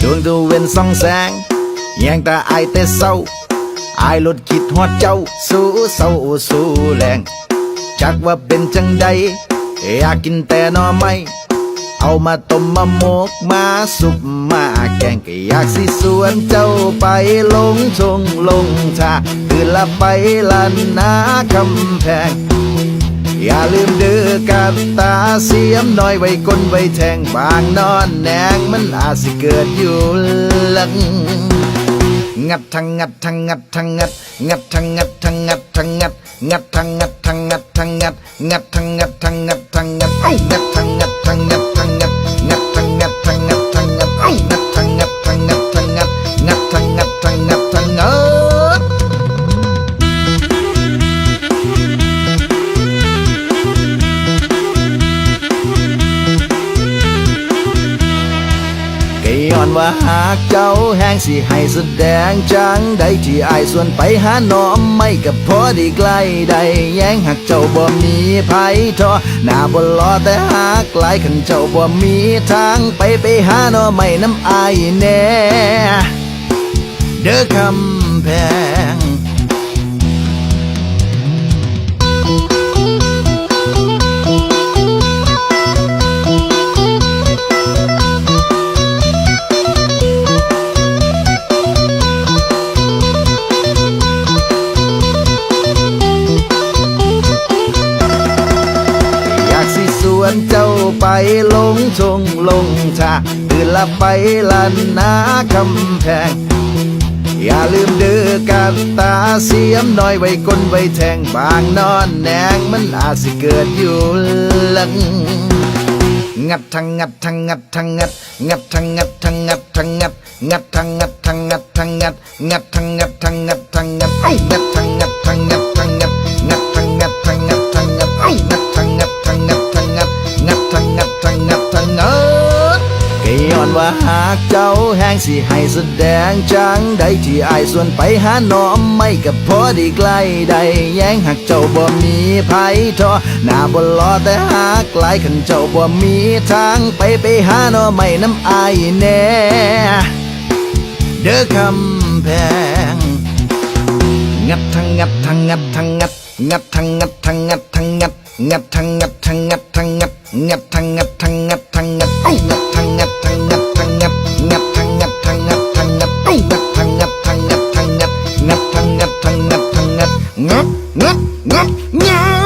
วงตะเวนส่องแสงแยงตาไอแต่เศร้าไอลดคิดฮอดเจ้าสู้เศร้าสู้แรงจักว่าเป็นจังใดอยากกินแต่หน่อไม้เอามาต้มมาหมกมาสุกมาแกงก็อยากสิสวนเจ้าไปลงชงลงชาคือละไปลันนาคำแพงอย่าลืมเด้อกับตาเสียมน้อยไว้ก้นไว้แทงบางนอนแนงมันอาจสิเกิดอยู่หลังงัดทั้งงัดทั้งงัดทั้งงัดงัดทั้งงัดทั้งงัดทั้งงัดงัดทั้งงัดทั้งงัดทั้งงัดงัดทั้งงัดทั้งงัดทั้งงัดงัดทั้งงัดทั้งงัดทั้งงัดงัดทั้งงัดทั้งงัดทั้งงัดงัดทั้งงัดทั้งงัดทั้งงัดงัดทั้งงัดทั้งงัดทั้งงัดย้อนว่าหากเจ้าแห้งสิให้แสดงจังใดที่อายส่วนไปหาน้อมไม่กับพอได้ใกล้ได้แย้งหากเจ้าบ่มีไผทอหน้าบ่รอแต่หากหลายขันเจ้าบ่มีทางไปหาน้อไม่น้ำอายแน่เด้อคำแพงเจ้าไปลงชงลงชาตื่นละไปลันนาคำแพงอย่าลืมเด้อกับตาเสียมน้อยไว้ก้นไว้แทงบางนอนแนงมันอาจสิเกิดอยู่หลังงัดทั้งงัดทั้งงัดทั้งงัดงัดทั้งงัดทั้งงัดทั้งงัดงัดทั้งงัดทั้งงัดทั้งงัดงัดทั้งงัดทั้งงัดทั้งงัดงัดทั้งงัดทั้งงัดทั้งงัดงัดทั้งงัดทั้งงัดทั้งงัดงัดทั้งงัดทั้งงัดทั้งงัดงัดทั้งงัดทั้งงัดทั้งงัดก็ย้อนว่าหากเจ้าแห้งสิให้แสดงจังใดที่อายส่วนไปหาน้อมไม่กับพอได้ใกล้ได้แย้งหากเจ้าบ่มีไผทอหน้าบ่รอแต่หากหลายขันเจ้าบ่มีทางไปหาน้อไม่น้ำอายแน่เด้อคำแพงงัดทั้งงัดทั้งงัดทั้งงัดงัดทั้งงัดทั้งงัดทั้งงัดงัดทั้งงัดทั้งงัดทั้งงัดงัดทั้งงัดทั้งงัดทั้งงัดงัดทั้งงัดทั้งงัดทั้งงัดงัดทั้งงัดทั้งงัดทั้งงัดงัดทั้งงัดทั้งงัดทั้งงัดงัดทั้งงัดทั้งงัดทั้งงัดงัดงัดงัดงัด